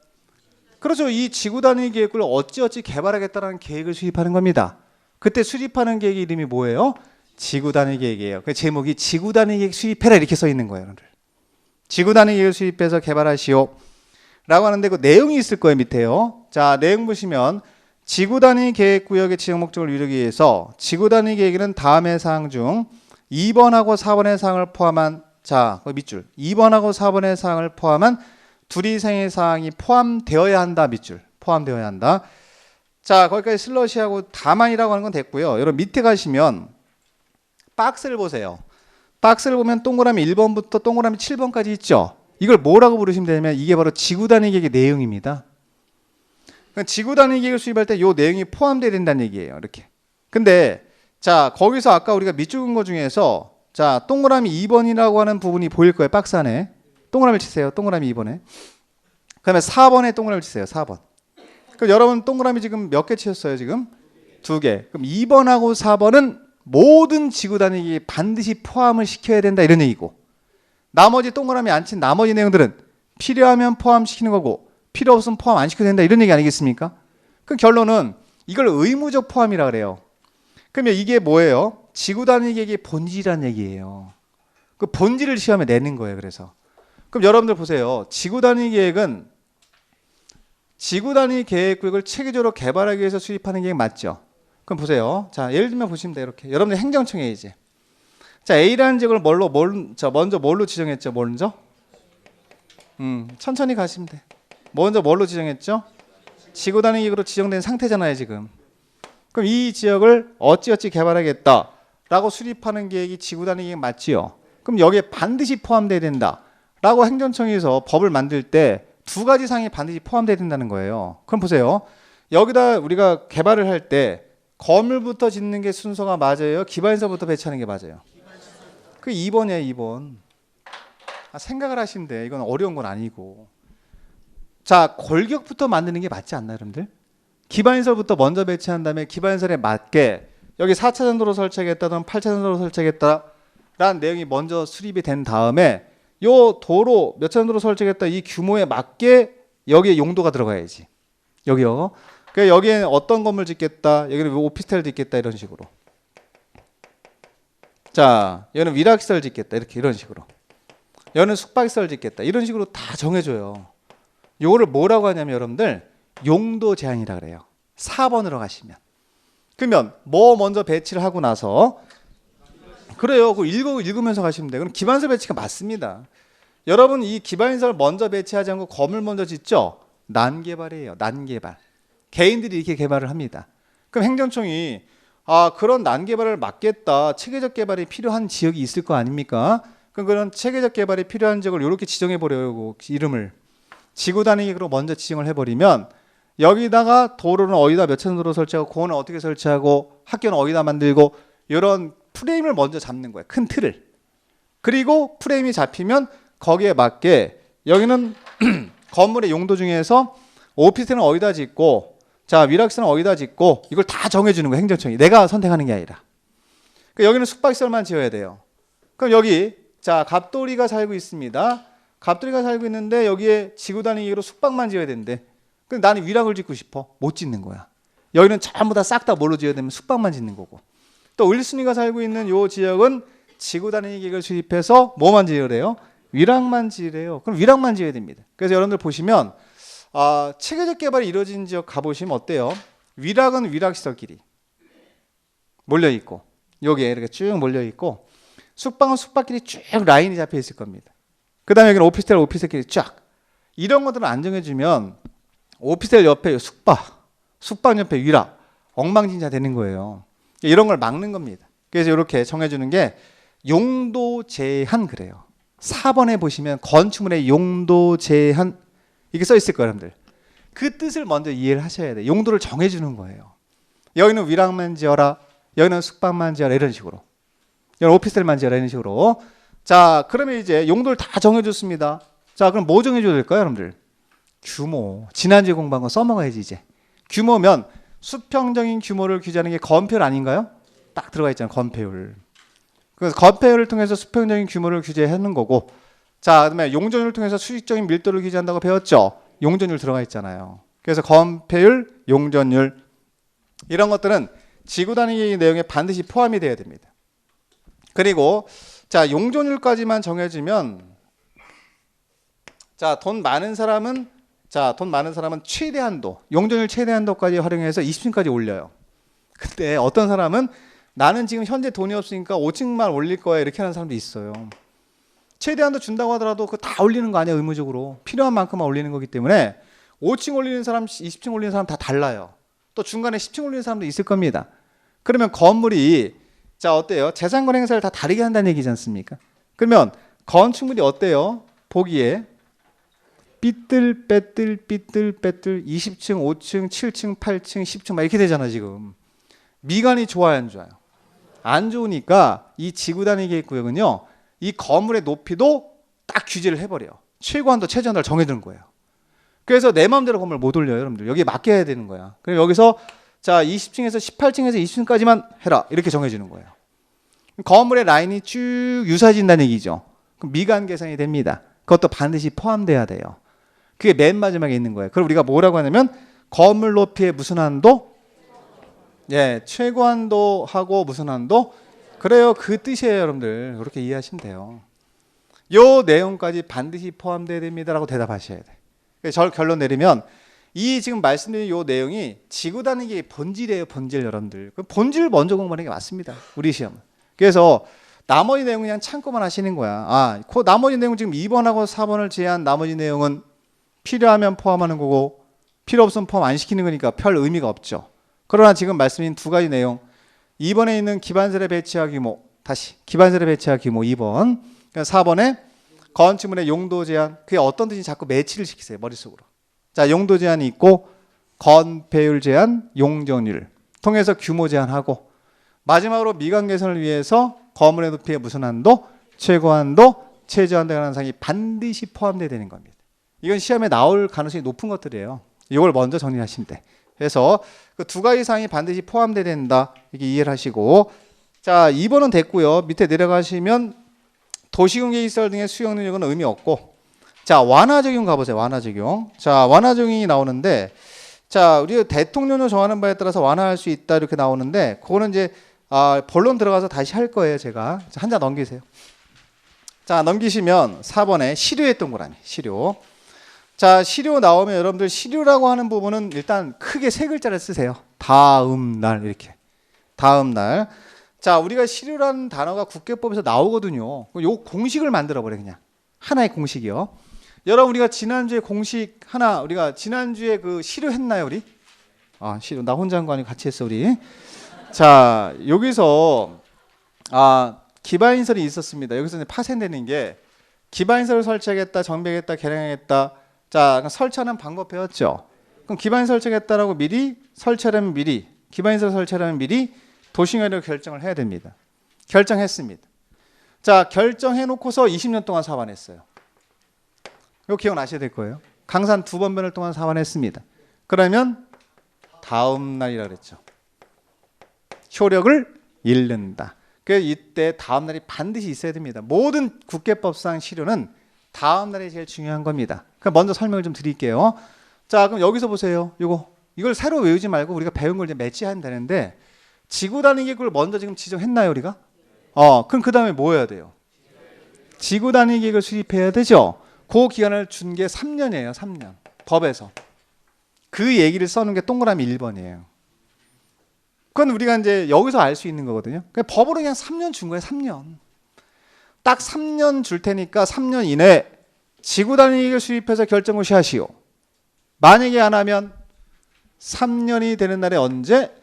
그렇죠. 이 지구 단위 계획을 어찌어찌 개발하겠다는 계획을 수립하는 겁니다. 그때 수립하는 계획의 이름이 뭐예요? 지구 단위 계획이에요. 그 제목이 지구 단위 계획 수립해라 이렇게 써 있는 거예요. 여러분들. 지구 단위 계획을 수립해서 개발하시오 라고 하는데 그 내용이 있을 거예요. 밑에요. 자, 내용 보시면 지구 단위 계획 구역의 지정 목적을 이루기 위해서 지구 단위 계획에는 다음의 사항 중 2번하고 4번의 사항을 포함한 자, 그 밑줄 2번하고 4번의 사항을 포함한 둘 이상의 사항이 포함되어야 한다. 밑줄 포함되어야 한다. 자, 거기까지 슬러시하고 다만이라고 하는 건 됐고요. 여러분 밑에 가시면 박스를 보세요. 박스를 보면 동그라미 1번부터 동그라미 7번까지 있죠. 이걸 뭐라고 부르시면 되냐면 이게 바로 지구 단위 계획의 내용입니다. 그러니까 지구 단위 계획을 수립할 때 이 내용이 포함되어야 된다는 얘기예요. 이렇게. 근데 자, 거기서 아까 우리가 밑줄 그은 거 중에서 자, 동그라미 2번이라고 하는 부분이 보일 거예요. 박스 안에. 동그라미를 치세요. 동그라미 2번에. 그다음에 4번에 동그라미를 치세요. 4번. 그럼 여러분 동그라미 지금 몇 개 치셨어요? 지금 2개. 그럼 2번하고 4번은 모든 지구 단위 계획에 반드시 포함을 시켜야 된다 이런 얘기고, 나머지 동그라미 안 친 나머지 내용들은 필요하면 포함시키는 거고 필요 없으면 포함 안 시켜도 된다 이런 얘기 아니겠습니까? 그럼 결론은 이걸 의무적 포함이라 그래요. 그러면 이게 뭐예요? 지구 단위 계획의 본질이라는 얘기예요. 그 본질을 시험에 내는 거예요. 그래서 그럼 여러분들 보세요. 지구 단위 계획은 지구 단위 계획 구역을 체계적으로 개발하기 위해서 수립하는 계획 맞죠? 그럼 보세요. 자, 예를 들면 보시면 돼요. 이렇게 여러분들 행정청에 이제 자, A라는 지역을 먼저 뭘로 지정했죠? 먼저? 천천히 가시면 돼. 먼저 뭘로 지정했죠? 지구 단위 계획으로 지정된 상태잖아요, 지금. 그럼 이 지역을 어찌어찌 개발하겠다라고 수립하는 계획이 지구 단위 계획 맞지요? 그럼 여기에 반드시 포함돼야 된다라고 행정청에서 법을 만들 때 두 가지 사항이 반드시 포함돼야 된다는 거예요. 그럼 보세요. 여기다 우리가 개발을 할 때 건물부터 짓는 게 순서가 맞아요? 기반시설부터 배치하는 게 맞아요? 그 2번이에요, 2번. 생각을 하시면 돼. 이건 어려운 건 아니고. 자, 골격부터 만드는 게 맞지 않나요, 여러분들? 기반시설부터 먼저 배치한 다음에 기반시설에 맞게 여기 4차선 도로 설치하겠다든 8차선 도로 설치하겠다라는 내용이 먼저 수립이 된 다음에 요 도로 몇 차선 도로 설치하겠다 이 규모에 맞게 여기에 용도가 들어가야지. 여기요. 그러니까 여기에 어떤 건물 짓겠다, 여기는 오피스텔 짓겠다 이런 식으로. 자, 여기는 위락시설 짓겠다 이렇게 이런 식으로. 여기는 숙박시설 짓겠다 이런 식으로 다 정해줘요. 요거를 뭐라고 하냐면 여러분들 용도 제한이라 그래요. 4번으로 가시면. 그러면 뭐 먼저 배치를 하고 나서 그래요. 그 읽으면서 가시면 돼요. 그럼 기반시설 배치가 맞습니다. 여러분 이 기반시설 먼저 배치하지 않고 건물 먼저 짓죠? 난개발이에요. 난개발. 개인들이 이렇게 개발을 합니다. 그럼 행정청이 그런 난개발을 막겠다. 체계적 개발이 필요한 지역이 있을 거 아닙니까? 그럼 그런 체계적 개발이 필요한 지역을 이렇게 지정해 버려요. 이름을. 지구 단위 계획으로 먼저 지정을 해버리면 여기다가 도로는 어디다 몇 차선 도로 설치하고 공원은 어떻게 설치하고 학교는 어디다 만들고 이런 프레임을 먼저 잡는 거예요. 큰 틀을. 그리고 프레임이 잡히면 거기에 맞게 여기는 건물의 용도 중에서 오피스텔은 어디다 짓고 자 위락시설은 어디다 짓고 이걸 다 정해주는 거예요. 행정청이. 내가 선택하는 게 아니라. 그러니까 여기는 숙박시설만 지어야 돼요. 그럼 여기 자 갑돌이가 살고 있습니다. 갑돌이가 살고 있는데 여기에 지구 단위 계획으로 숙박만 지어야 되는데 근데 나는 위락을 짓고 싶어. 못 짓는 거야. 여기는 전부 다 싹 다 뭘로 지어야 되면 숙박만 짓는 거고. 또 을순이가 살고 있는 요 지역은 지구 단위 계획을 수립해서 뭐만 지으래요? 위락만 지으래요. 그럼 위락만 지어야 됩니다. 그래서 여러분들 보시면 체계적 개발이 이루어진 지역 가보시면 어때요? 위락은 위락시설끼리 몰려있고 여기에 이렇게 쭉 몰려있고 숙박은 숙박끼리 쭉 라인이 잡혀 있을 겁니다. 그 다음에 여기는 오피스텔끼리 쫙 이런 것들을 안 정해주면 오피스텔 옆에 숙박 옆에 위락 엉망진창 되는 거예요. 이런 걸 막는 겁니다. 그래서 이렇게 정해주는 게 용도 제한 그래요. 4번에 보시면 건축물의 용도 제한 이게 써 있을 거예요, 여러분들. 그 뜻을 먼저 이해를 하셔야 돼요. 용도를 정해주는 거예요. 여기는 위락만 지어라, 여기는 숙박만 지어라 이런 식으로. 여기는 오피스텔만 지어라 이런 식으로. 자, 그러면 이제 용도를 다 정해줬습니다. 자, 그럼 뭐 정해줘야 될까요, 여러분들? 규모. 지난주에 공부한 거 써먹어야지 이제. 규모면 수평적인 규모를 규제하는 게 건폐율 아닌가요? 딱 들어가 있잖아요. 건폐율. 그래서 건폐율을 통해서 수평적인 규모를 규제하는 거고, 자, 그다음에 용적률을 통해서 수직적인 밀도를 규제한다고 배웠죠. 용적률 들어가 있잖아요. 그래서 건폐율, 용적률 이런 것들은 지구 단위 내용에 반드시 포함이 돼야 됩니다. 그리고 자, 용적률까지만 정해지면, 자, 돈 많은 사람은 최대 한도, 용적률 최대 한도까지 활용해서 20층까지 올려요. 근데 어떤 사람은 나는 지금 현재 돈이 없으니까 5층만 올릴 거야 이렇게 하는 사람도 있어요. 최대 한도 준다고 하더라도 그거 다 올리는 거 아니야. 의무적으로 필요한 만큼만 올리는 거기 때문에 5층 올리는 사람, 20층 올리는 사람 다 달라요. 또 중간에 10층 올리는 사람도 있을 겁니다. 그러면 건물이, 자, 어때요? 재산권 행사를 다 다르게 한다는 얘기지 않습니까? 그러면 건축물이 어때요? 보기에 삐뚤빼뚤 20층, 5층, 7층, 8층, 10층 막 이렇게 되잖아 지금. 미관이 좋아요, 안 좋아요? 안 좋으니까 이 지구 단위 계획 구역은요, 이 건물의 높이도 딱 규제를 해버려요. 최고한도, 최저한도를 정해두는 거예요. 그래서 내 마음대로 건물 못 올려요, 여러분들. 여기에 맡겨야 되는 거야. 그럼 여기서 자, 20층에서 18층에서 20층까지만 해라 이렇게 정해지는 거예요. 건물의 라인이 쭉 유사해진다는 얘기죠. 그럼 미관 계산이 됩니다. 그것도 반드시 포함돼야 돼요. 그게 맨 마지막에 있는 거예요. 그럼 우리가 뭐라고 하냐면 건물 높이의 무슨 한도? 예, 최고 한도하고 무슨 한도? 그래요. 그 뜻이에요, 여러분들. 그렇게 이해하시면 돼요. 요 내용까지 반드시 포함돼야 됩니다라고 대답하셔야 돼. 그래서 결론 내리면 이 지금 말씀드린 요 내용이 지구 단위의 본질이에요, 본질 여러분들. 그 본질을 먼저 공부하는 게 맞습니다. 우리 시험은. 그래서 나머지 내용 그냥 참고만 하시는 거야. 아, 그 나머지 내용 지금 2번하고 4번을 제한 나머지 내용은 필요하면 포함하는 거고 필요 없으면 포함 안 시키는 거니까 별 의미가 없죠. 그러나 지금 말씀드린 두 가지 내용, 2번에 있는 기반설의 배치와 규모, 다시 기반설의 배치와 규모 2번, 4번에 건축물의 용도 제한, 그게 어떤 뜻인지 자꾸 매치를 시키세요, 머릿속으로. 자, 용도 제한이 있고 건폐율 제한, 용적률 통해서 규모 제한하고, 마지막으로 미관 개선을 위해서 건물의 높이의 무슨 한도, 최고 한도, 최저 한도에 관한 사항이 반드시 포함되어야 되는 겁니다. 이건 시험에 나올 가능성이 높은 것들이에요. 이걸 먼저 정리하시면 돼. 그래서 그 두 가지 사항이 반드시 포함돼야 된다. 이렇게 이해를 하시고, 자, 2번은 됐고요. 밑에 내려가시면 도시공개시설 등의 수용 능력은 의미 없고, 자, 완화 적용 가보세요. 완화 적용. 자, 완화 적용이 나오는데, 자, 우리가 대통령을 정하는 바에 따라서 완화할 수 있다 이렇게 나오는데, 그거는 이제 본론 들어가서 다시 할 거예요. 제가 한 장 넘기세요. 자, 넘기시면 4번에 실효의 동그라미, 실효. 자, 실효 나오면 여러분들 실효라고 하는 부분은 일단 크게 세 글자를 쓰세요. 다음 날 이렇게. 다음 날. 자, 우리가 실효라는 단어가 국계법에서 나오거든요. 요 공식을 만들어 버려 그냥. 하나의 공식이요. 여러분 우리가 지난주에 공식 하나, 우리가 지난주에 그 실효했나요, 우리? 아, 실효. 나 혼자 한 거 아니고 같이 했어, 우리. 자, 여기서 기반인설이 있었습니다. 여기서 이제 파생되는 게 기반인설을 설치하겠다, 정비하겠다, 개량하겠다. 자, 설치하는 방법 배웠죠? 그럼 기반인설 설치하겠다라고 미리 설치하려면 미리, 기반인설 설치하려면 미리 도시공사를 결정을 해야 됩니다. 결정했습니다. 자, 결정해놓고서 20년 동안 사반했어요. 이거 기억나셔야 될 거예요. 강산 2번 변을 동안 사반했습니다. 그러면 다음 날이라 그랬죠. 효력을 잃는다. 그래서 이때 다음 날이 반드시 있어야 됩니다. 모든 국계법상 실효는 다음 날이 제일 중요한 겁니다. 그럼 먼저 설명을 좀 드릴게요. 자, 그럼 여기서 보세요. 이걸 새로 외우지 말고 우리가 배운 걸 이제 매치하면 되는데, 지구 단위 계획을 먼저 지금 지정했나요, 우리가? 그럼 그 다음에 뭐 해야 돼요? 지구 단위 계획을 수립해야 되죠. 그 기간을 준 게 3년이에요. 3년. 법에서. 그 얘기를 써놓은 게 동그라미 1번이에요. 그건 우리가 이제 여기서 알 수 있는 거거든요. 그냥 법으로 그냥 3년 준 거예요. 3년. 딱 3년 줄 테니까 3년 이내 지구 단위 계획을 수립해서 결정을 하시오. 만약에 안 하면 3년이 되는 날에 언제?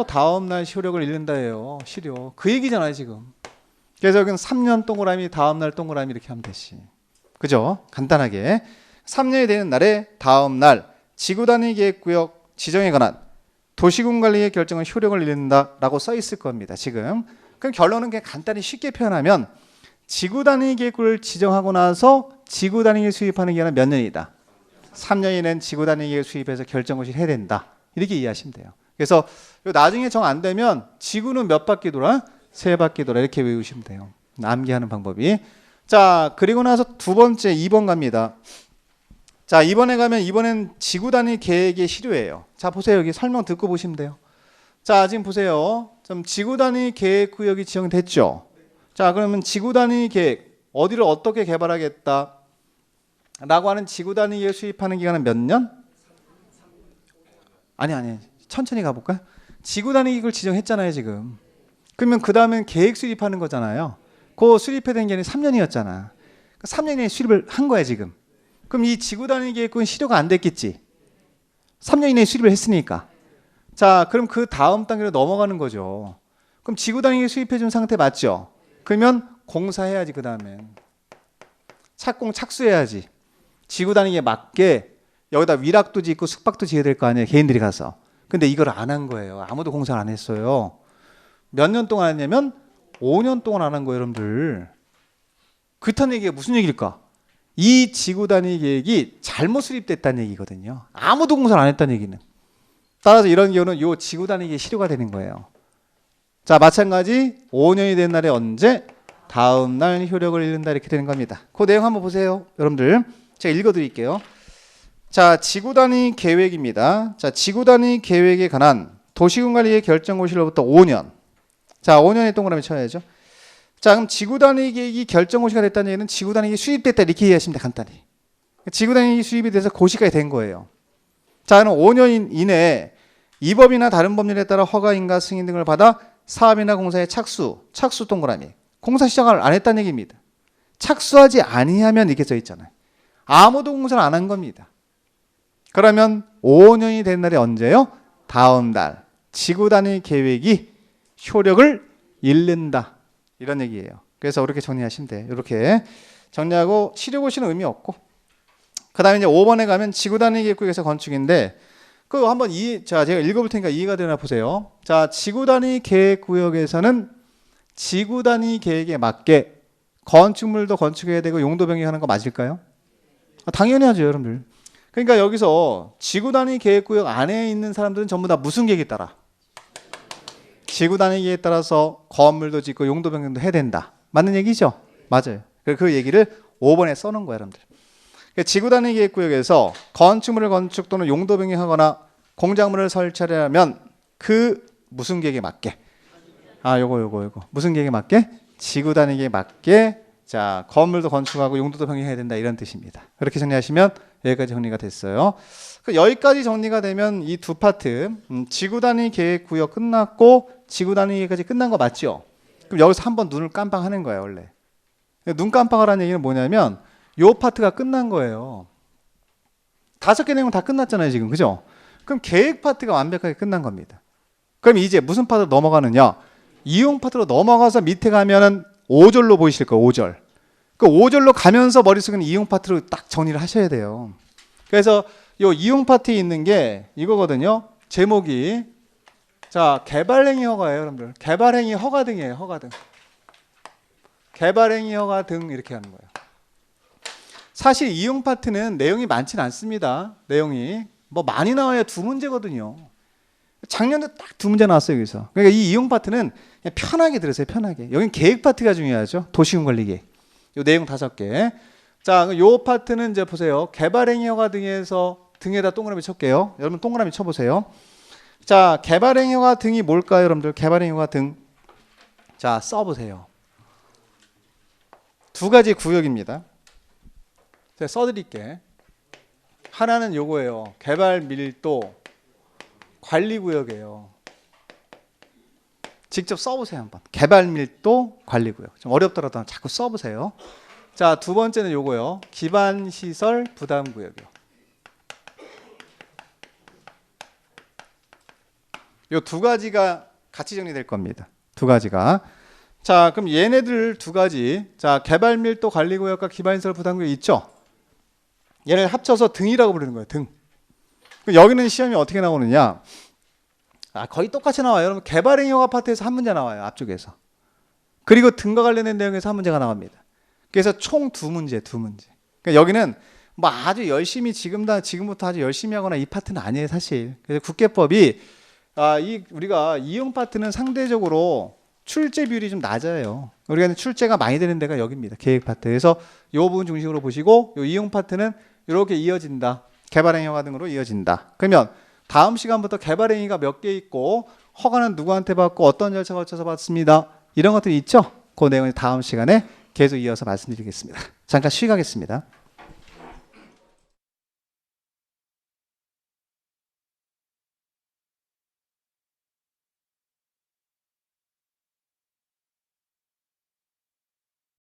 다음 날 효력을 잃는다예요. 실효. 그 얘기잖아요, 지금. 그래서 여기는 3년 동그라미, 다음 날 동그라미 이렇게 하면 되지. 그죠? 간단하게. 3년이 되는 날에 다음 날 지구 단위 계획구역 지정에 관한 도시군 관리의 결정은 효력을 잃는다라고 써 있을 겁니다. 지금. 그럼 결론은 그냥 간단히 쉽게 표현하면 지구 단위 계획구를 지정하고 나서 지구 단위를 수립하는 기간은 몇 년이다? 3년 이내는 지구 단위 계획 수립해서 결정고시를 해야 된다. 이렇게 이해하시면 돼요. 그래서 나중에 정 안 되면 지구는 몇 바퀴 돌아? 3바퀴 돌아. 이렇게 외우시면 돼요. 암기하는 방법이. 자, 그리고 나서 두 번째 2번 갑니다. 자, 이번에 가면 이번엔 지구 단위 계획의 시료예요. 자, 보세요. 여기 설명 듣고 보시면 돼요. 자, 지금 보세요. 좀 지구 단위 계획 구역이 지정됐죠. 자, 그러면 지구 단위 계획 어디를 어떻게 개발하겠다 라고 하는 지구 단위 계획 수립하는 기간은 몇 년? 아니 천천히 가볼까요? 지구 단위 계획을 지정했잖아요 지금. 그러면 그 다음엔 계획 수립하는 거잖아요. 그 수립해야 되는 기간이 3년이었잖아. 3년에 수립을 한 거야 지금. 그럼 이 지구 단위 계획은 실효가 안 됐겠지. 3년 이내에 수립을 했으니까. 자, 그럼 그 다음 단계로 넘어가는 거죠. 그럼 지구 단위 계획 수립해 준 상태 맞죠? 그러면 공사해야지. 그 다음엔 착공 착수해야지. 지구 단위에 맞게 여기다 위락도 짓고 숙박도 지어야 될 거 아니에요 개인들이 가서. 근데 이걸 안 한 거예요. 아무도 공사를 안 했어요. 몇 년 동안 했냐면 5년 동안 안 한 거예요 여러분들. 그렇다는 얘기가 무슨 얘기일까? 이 지구 단위 계획이 잘못 수립됐다는 얘기거든요. 아무도 공사를 안 했다는 얘기는. 따라서 이런 경우는 이 지구 단위 계획이 실효가 되는 거예요. 자, 마찬가지 5년이 된 날에 언제? 다음 날 효력을 잃는다 이렇게 되는 겁니다. 그 내용 한번 보세요 여러분들. 제가 읽어드릴게요. 자, 지구 단위 계획입니다. 자, 지구 단위 계획에 관한 도시군관리의 결정고시로부터 5년. 자, 5년에 동그라미 쳐야죠. 자, 그럼 지구 단위 계획이 결정고시가 됐다는 얘기는 지구 단위 계획이 수립됐다 이렇게 이해하시면 돼 간단히. 지구 단위 계획이 수립이 돼서 고시까지 된 거예요. 자, 그럼 5년 이내에 이 법이나 다른 법률에 따라 허가인가 승인 등을 받아 사업이나 공사에 착수 동그라미. 공사 시작을 안 했다는 얘기입니다. 착수하지 아니하면 이렇게 써 있잖아요. 아무도 공사를 안 한 겁니다. 그러면 5년이 된 날이 언제요? 다음 달. 지구 단위 계획이 효력을 잃는다. 이런 얘기예요. 그래서 이렇게 정리하시면 돼요. 이렇게 정리하고 시료고시는 의미 없고. 그 다음에 이제 5번에 가면 지구 단위 계획구역에서 건축인데 그거 한번 자, 제가 읽어볼 테니까 이해가 되나 보세요. 자, 지구 단위 계획구역에서는 지구 단위 계획에 맞게 건축물도 건축해야 되고 용도 변경하는 거 맞을까요? 당연히 하죠, 여러분들. 그러니까 여기서 지구 단위 계획구역 안에 있는 사람들은 전부 다 무슨 계획에 따라? 지구 단위 계획에 따라서 건물도 짓고 용도 변경도 해야 된다. 맞는 얘기죠? 맞아요. 그 얘기를 5번에 써놓은 거예요, 여러분들. 지구 단위 계획구역에서 건축물을 건축 또는 용도 변경하거나 공작물을 설치하려면 그 무슨 계획에 맞게? 요거 무슨 계획에 맞게? 지구 단위 계획에 맞게 자, 건물도 건축하고 용도도 변경해야 된다 이런 뜻입니다. 그렇게 정리하시면 여기까지 정리가 됐어요. 여기까지 정리가 되면 이 두 파트 지구 단위 계획 구역 끝났고 지구 단위 계획까지 끝난 거 맞죠? 그럼 여기서 한번 눈을 깜빡하는 거예요 원래. 눈 깜빡하라는 얘기는 뭐냐면 요 파트가 끝난 거예요. 5개 내용 다 끝났잖아요 지금, 그죠? 그럼 계획 파트가 완벽하게 끝난 겁니다. 그럼 이제 무슨 파트로 넘어가느냐? 이용 파트로 넘어가서 밑에 가면은 5절로 보이실 거예요. 5절. 그 5절로 가면서 머릿속에는 이용 파트로 딱 정리를 하셔야 돼요. 그래서 요 이용 파트에 있는 게 이거거든요. 제목이 자, 개발행위 허가예요, 여러분들. 개발행위 허가 등이에요. 허가 등. 개발행위 허가 등 이렇게 하는 거예요. 사실 이용 파트는 내용이 많지는 않습니다. 내용이 뭐 많이 나와야 2문제거든요. 작년에 딱 2문제 나왔어요 여기서. 그러니까 이 이용 파트는 그냥 편하게 들으세요. 편하게. 여긴 계획 파트가 중요하죠. 도시군관리계획. 요 내용 5개. 자, 요 파트는 이제 보세요. 개발행위 허가 등에서 등에다 동그라미 칠게요. 여러분 동그라미 쳐보세요. 자, 개발행위 허가 등이 뭘까요, 여러분들? 개발행위 허가 등. 자, 써보세요. 2가지 구역입니다. 제가 써드릴게. 하나는 요거예요. 개발 밀도 관리구역이에요. 직접 써보세요 한번. 개발 밀도 관리구역. 좀 어렵더라도 자꾸 써보세요. 자, 두 번째는 요거요. 기반시설 부담구역이요. 요 2가지가 같이 정리될 겁니다. 2가지가. 자, 그럼 얘네들 2가지. 자, 개발 밀도 관리구역과 기반시설 부담구역 있죠? 얘를 합쳐서 등이라고 부르는 거예요. 등. 여기는 시험이 어떻게 나오느냐? 거의 똑같이 나와요. 여러분 개발행위 허가 파트에서 한 문제 나와요. 앞쪽에서. 그리고 등과 관련된 내용에서 한 문제가 나옵니다. 그래서 총 2문제. 그러니까 여기는 뭐 아주 열심히 지금부터 아주 열심히 하거나 이 파트는 아니에요, 사실. 그래서 국계법이 우리가 이용 파트는 상대적으로 출제 비율이 좀 낮아요. 우리가 출제가 많이 되는 데가 여기입니다. 계획 파트. 그래서 이 부분 중심으로 보시고 이 이용 파트는 이렇게 이어진다. 개발행위허가 등으로 이어진다. 그러면 다음 시간부터 개발행위가 몇 개 있고 허가는 누구한테 받고 어떤 절차 거쳐서 받습니다. 이런 것들이 있죠. 그 내용은 다음 시간에 계속 이어서 말씀드리겠습니다. 잠깐 쉬겠습니다.